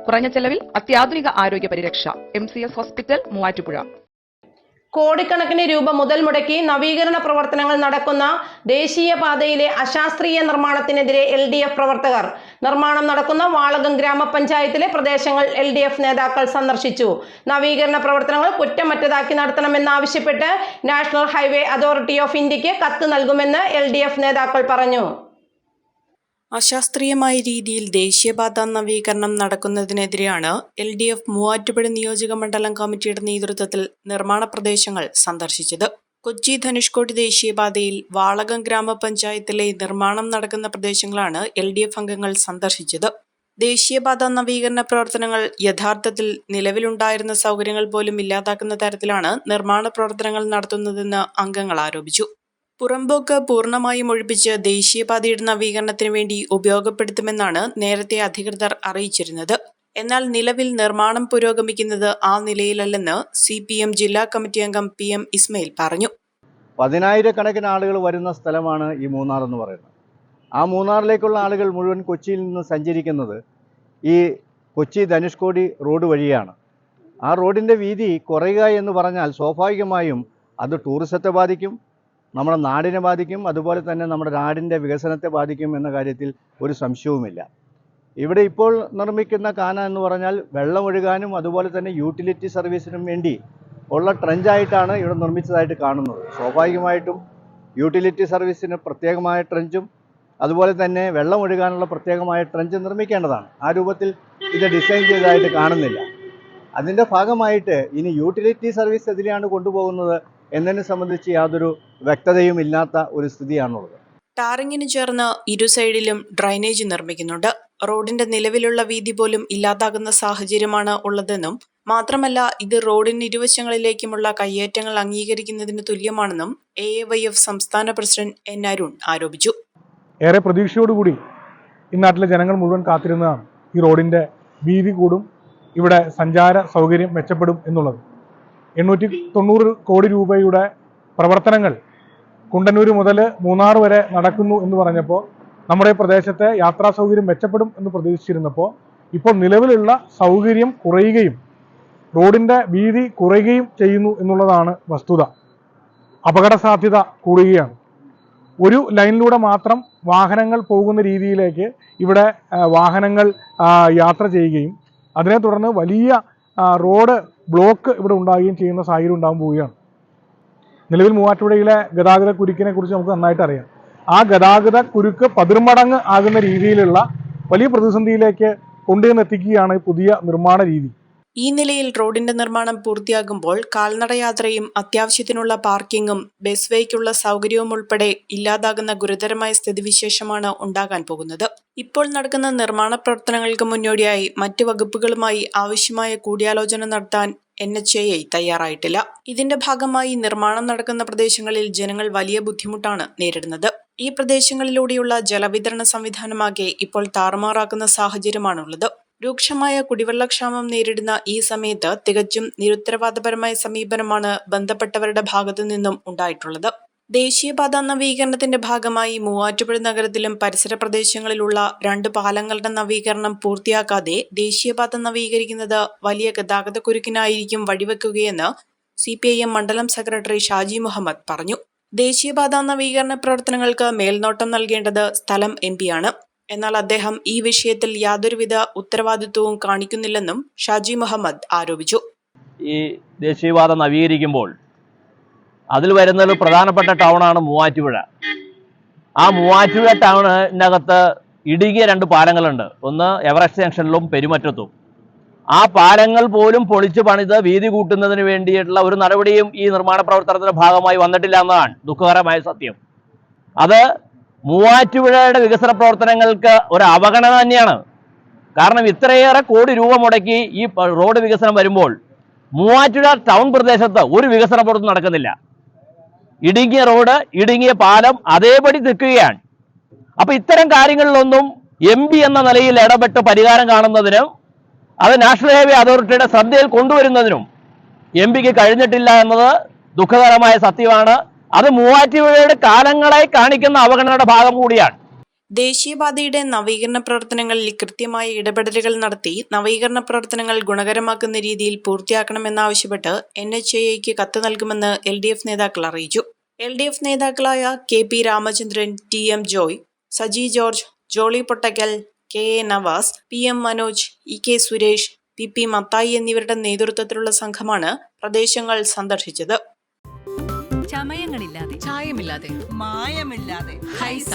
കുറഞ്ഞ ചെലവിൽ അത്യാധുനിക ആരോഗ്യ പരിരക്ഷ. MCS hospital, Muvattupuzha. കോടിക്കണക്കിന് രൂപ മുതൽ മുടക്കി നവീകരണ പ്രവർത്തനങ്ങൾ നടക്കുന്ന ദേശീയപാതയിലെ അശാസ്ത്രീയ നിർമ്മാണത്തിനെതിരെ LDF പ്രവർത്തകർ നിർമ്മാണം നടക്കുന്ന വാളകം ഗ്രാമപഞ്ചായത്തിലെ പ്രദേശങ്ങൾ LDF നേതാക്കൾ സന്ദർശിച്ചു. നവീകരണ പ്രവർത്തനങ്ങൾ കുറ്റമറ്റതാക്കി നടത്തണമെന്നാവശ്യപ്പെട്ട് നാഷണൽ ഹൈവേ അതോറിറ്റി ഓഫ് ഇന്ത്യക്ക് കത്ത് നൽകുമെന്ന് LDF നേതാക്കൾ പറഞ്ഞു. അശാസ്ത്രീയമായ രീതിയിൽ ദേശീയപാത നവീകരണം നടക്കുന്നതിനെതിരെയാണ് LDF മൂവാറ്റുപുഴ നിയോജക മണ്ഡലം കമ്മിറ്റിയുടെ നേതൃത്വത്തിൽ നിർമ്മാണ പ്രദേശങ്ങൾ സന്ദർശിച്ചത്. കൊച്ചി ധനുഷ്കോടി ദേശീയപാതയിൽ വാളകം ഗ്രാമപഞ്ചായത്തിലെ നിർമ്മാണം നടക്കുന്ന പ്രദേശങ്ങളാണ് LDF അംഗങ്ങൾ സന്ദർശിച്ചത്. ദേശീയപാത നവീകരണ പ്രവർത്തനങ്ങൾ യഥാർത്ഥത്തിൽ നിലവിലുണ്ടായിരുന്ന സൗകര്യങ്ങൾ പോലും ഇല്ലാതാക്കുന്ന തരത്തിലാണ് നിർമ്മാണ പ്രവർത്തനങ്ങൾ നടത്തുന്നതെന്ന് അംഗങ്ങൾ ആരോപിച്ചു. പുറമ്പോക്ക് പൂർണ്ണമായും ഒഴിപ്പിച്ച് ദേശീയപാതയുടെ നവീകരണത്തിന് വേണ്ടി ഉപയോഗപ്പെടുത്തുമെന്നാണ് നേരത്തെ അധികൃതർ അറിയിച്ചിരുന്നത്. എന്നാൽ നിലവിൽ നിർമ്മാണം പുരോഗമിക്കുന്നത് ആ നിലയിലല്ലെന്ന് CPM ജില്ലാ കമ്മിറ്റി അംഗം PM ഇസ്മയിൽ പറഞ്ഞു. 10,000-കണക്കിന് ആളുകൾ വരുന്ന സ്ഥലമാണ് ഈ മൂന്നാർ എന്ന് പറയുന്നത്. ആ മൂന്നാറിലേക്കുള്ള ആളുകൾ മുഴുവൻ കൊച്ചിയിൽ നിന്ന് സഞ്ചരിക്കുന്നത് ഈ കൊച്ചി ധനുഷ്കോടി റോഡ് വഴിയാണ്. ആ റോഡിൻ്റെ വീതി കുറയുക എന്ന് പറഞ്ഞാൽ സ്വാഭാവികമായും അത് ടൂറിസത്തെ ബാധിക്കും, നമ്മുടെ നാടിനെ ബാധിക്കും, അതുപോലെ തന്നെ നമ്മുടെ നാടിൻ്റെ വികസനത്തെ ബാധിക്കും എന്ന കാര്യത്തിൽ ഒരു സംശയവുമില്ല. ഇവിടെ ഇപ്പോൾ നിർമ്മിക്കുന്ന കാന എന്ന് പറഞ്ഞാൽ വെള്ളമൊഴുകാനും അതുപോലെ തന്നെ യൂട്ടിലിറ്റി സർവീസിനും വേണ്ടി ഉള്ള ട്രെഞ്ചായിട്ടാണ് ഇവിടെ നിർമ്മിച്ചതായിട്ട് കാണുന്നത്. സ്വാഭാവികമായിട്ടും യൂട്ടിലിറ്റി സർവീസിന് പ്രത്യേകമായ ട്രെഞ്ചും അതുപോലെ തന്നെ വെള്ളമൊഴുകാനുള്ള പ്രത്യേകമായ ട്രെഞ്ച് നിർമ്മിക്കേണ്ടതാണ്. ആ രൂപത്തിൽ ഇത് ഡിസൈൻ ചെയ്തതായിട്ട് കാണുന്നില്ല. അതിൻ്റെ ഭാഗമായിട്ട് ഇനി യൂട്ടിലിറ്റി സർവീസ് എതിരെയാണ് കൊണ്ടുപോകുന്നത് എന്നതിനെ സംബന്ധിച്ച് യാതൊരു വ്യക്തതയും ഇല്ലാത്ത ഒരു സ്ഥിതിയാണുള്ളത്. ടാറിങ്ങിന് ചേർന്ന് ഇരു സൈഡിലും ഡ്രൈനേജ് നിർമ്മിക്കുന്നുണ്ട്. റോഡിന്റെ നിലവിലുള്ള വീതി പോലും ഇല്ലാതാകുന്ന സാഹചര്യമാണ് ഉള്ളതെന്നും മാത്രമല്ല ഇത് റോഡിന് ഇരുവശങ്ങളിലേക്കുമുള്ള കയ്യേറ്റങ്ങൾ അംഗീകരിക്കുന്നതിന് തുല്യമാണെന്നും AAYF സംസ്ഥാന പ്രസിഡന്റ് N അരുൺ ആരോപിച്ചു. ഏറെ പ്രതീക്ഷയോടുകൂടി ഈ നാട്ടിലെ ജനങ്ങൾ മുഴുവൻ കാത്തിരുന്നതാണ് ഈ റോഡിന്റെ വീതി കൂടും, ഇവിടെ സഞ്ചാര സൗകര്യം മെച്ചപ്പെടും എന്നുള്ളത്. 890 കോടി രൂപയുടെ പ്രവർത്തനങ്ങൾ കുണ്ടന്നൂർ മുതൽ മൂന്നാർ വരെ നടക്കുന്നു എന്ന് പറഞ്ഞപ്പോൾ നമ്മുടെ പ്രദേശത്തെ യാത്രാ സൗകര്യം മെച്ചപ്പെടും എന്ന് പ്രതീക്ഷിച്ചിരുന്നപ്പോൾ ഇപ്പോൾ നിലവിലുള്ള സൗകര്യം കുറയുകയും റോഡിൻ്റെ വീതി കുറയുകയും ചെയ്യുന്നു എന്നുള്ളതാണ് വസ്തുത. അപകട സാധ്യത കൂടുകയാണ്. ഒരു ലൈനിലൂടെ മാത്രം വാഹനങ്ങൾ പോകുന്ന രീതിയിലേക്ക് ഇവിടെ വാഹനങ്ങൾ യാത്ര ചെയ്യുകയും അതിനെ തുടർന്ന് വലിയ റോഡ് ബ്ലോക്ക് ഇവിടെ ഉണ്ടാകുകയും ചെയ്യുന്ന സാഹചര്യം ഉണ്ടാകാൻ പോവുകയാണ്. നിലവിൽ മൂവാറ്റുപുഴയിലെ ഗതാഗത കുരുക്കിനെ കുറിച്ച് നമുക്ക് നന്നായിട്ട് അറിയാം. ആ ഗതാഗത കുരുക്ക് 10 മടങ്ങ് ആകുന്ന രീതിയിലുള്ള വലിയ പ്രതിസന്ധിയിലേക്ക് കൊണ്ടുവന്നെത്തിക്കുകയാണ് പുതിയ നിർമ്മാണ രീതി. ഈ നിലയിൽ റോഡിന്റെ നിർമ്മാണം പൂർത്തിയാകുമ്പോൾ കാൽനടയാത്രയും അത്യാവശ്യത്തിനുള്ള പാർക്കിങ്ങും ബസ് വേക്കുള്ള സൗകര്യവും ഉൾപ്പെടെ ഇല്ലാതാകുന്ന ഗുരുതരമായ സ്ഥിതിവിശേഷമാണ് ഉണ്ടാകാൻ പോകുന്നത്. ഇപ്പോൾ നടക്കുന്ന നിർമ്മാണ പ്രവർത്തനങ്ങൾക്ക് മുന്നോടിയായി മറ്റ് വകുപ്പുകളുമായി ആവശ്യമായ കൂടിയാലോചന നടത്താൻ NHAI തയ്യാറായിട്ടില്ല. ഇതിന്റെ ഭാഗമായി നിർമ്മാണം നടക്കുന്ന പ്രദേശങ്ങളിൽ ജനങ്ങൾ വലിയ ബുദ്ധിമുട്ടാണ് നേരിടുന്നത്. ഈ പ്രദേശങ്ങളിലൂടെയുള്ള ജലവിതരണ സംവിധാനമാകെ ഇപ്പോൾ താറുമാറാക്കുന്ന സാഹചര്യമാണുള്ളത്. രൂക്ഷമായ കുടിവെള്ളക്ഷാമം നേരിടുന്ന ഈ സമയത്ത് തികച്ചും നിരുത്തരവാദപരമായ സമീപനമാണ് ബന്ധപ്പെട്ടവരുടെ ഭാഗത്തു നിന്നും ഉണ്ടായിട്ടുള്ളത്. ദേശീയപാത നവീകരണത്തിന്റെ ഭാഗമായി മൂവാറ്റുപുഴ നഗരത്തിലും പരിസര പ്രദേശങ്ങളിലുള്ള 2 പാലങ്ങളുടെ നവീകരണം പൂർത്തിയാക്കാതെ ദേശീയപാത നവീകരിക്കുന്നത് വലിയ ഗതാഗത കുരുക്കിനായിരിക്കും വഴിവെക്കുകയെന്ന് CPIM മണ്ഡലം സെക്രട്ടറി ഷാജി മുഹമ്മദ് പറഞ്ഞു. ദേശീയപാത നവീകരണ പ്രവർത്തനങ്ങൾക്ക് മേൽനോട്ടം നൽകേണ്ടത് സ്ഥലം MP ആണ്. എന്നാൽ അദ്ദേഹം ഈ വിഷയത്തിൽ യാതൊരുവിധ ഉത്തരവാദിത്വവും കാണിക്കുന്നില്ലെന്നും ഷാജി മുഹമ്മദ് ആരോപിച്ചു. ഈ ദേശീയപാത നവീകരിക്കുമ്പോൾ അതിൽ വരുന്നൊരു പ്രധാനപ്പെട്ട ടൗണാണ് മൂവാറ്റുപുഴ. ആ മൂവാറ്റുപുഴ ടൗണിനകത്ത് ഇടുങ്ങിയ 2 പാലങ്ങളുണ്ട്. ഒന്ന് എവറസ്റ്റ് ജംഗ്ഷനിലും പെരുമറ്റത്തും. ആ പാലങ്ങൾ പോലും പൊളിച്ചു പണിത് വീതി കൂട്ടുന്നതിന് വേണ്ടിയിട്ടുള്ള ഒരു നടപടിയും ഈ നിർമ്മാണ പ്രവർത്തനത്തിന്റെ ഭാഗമായി വന്നിട്ടില്ല എന്നതാണ് ദുഃഖകരമായ സത്യം. അത് മൂവാറ്റുപുഴയുടെ വികസന പ്രവർത്തനങ്ങൾക്ക് ഒരു അവഗണന തന്നെയാണ്. കാരണം ഇത്രയേറെ കോടി രൂപ മുടക്കി ഈ റോഡ് വികസനം വരുമ്പോൾ മൂവാറ്റുപുഴ ടൗൺ പ്രദേശത്ത് ഒരു വികസന പ്രവർത്തനം നടക്കുന്നില്ല. ഇടുങ്ങിയ റോഡ്, ഇടുങ്ങിയ പാലം അതേപടി നിൽക്കുകയാണ്. അപ്പൊ ഇത്തരം കാര്യങ്ങളിലൊന്നും MP എന്ന നിലയിൽ ഇടപെട്ട് പരിഹാരം കാണുന്നതിനും അത് നാഷണൽ ഹൈവേ അതോറിറ്റിയുടെ ശ്രദ്ധയിൽ കൊണ്ടുവരുന്നതിനും MP കഴിഞ്ഞിട്ടില്ല എന്നത് ദുഃഖകരമായ സത്യമാണ്. അത് മൂവാറ്റുപുഴയുടെ കാലങ്ങളായി കാണിക്കുന്ന അവഗണനയുടെ ഭാഗം കൂടിയാണ്. ദേശീയപാതയുടെ നവീകരണ പ്രവർത്തനങ്ങളിൽ കൃത്യമായ ഇടപെടലുകൾ നടത്തി നവീകരണ പ്രവർത്തനങ്ങൾ ഗുണകരമാക്കുന്ന രീതിയിൽ പൂർത്തിയാക്കണമെന്നാവശ്യപ്പെട്ട് NHAIക്ക് കത്ത് നൽകുമെന്ന് LDF നേതാക്കൾ അറിയിച്ചു. LDF നേതാക്കളായ KP Ramachandran, TM Joy, Saji George, Jolly Pottakkal, KA Navas, PM Manoj, EK Suresh, PP Mathai എന്നിവരുടെ നേതൃത്വത്തിലുള്ള സംഘമാണ് പ്രദേശങ്ങൾ സന്ദർശിച്ചത്. ചമയങ്ങളില്ലാതെ, ചായമില്ലാതെ, മായമില്ലാതെ, ഹൈസ.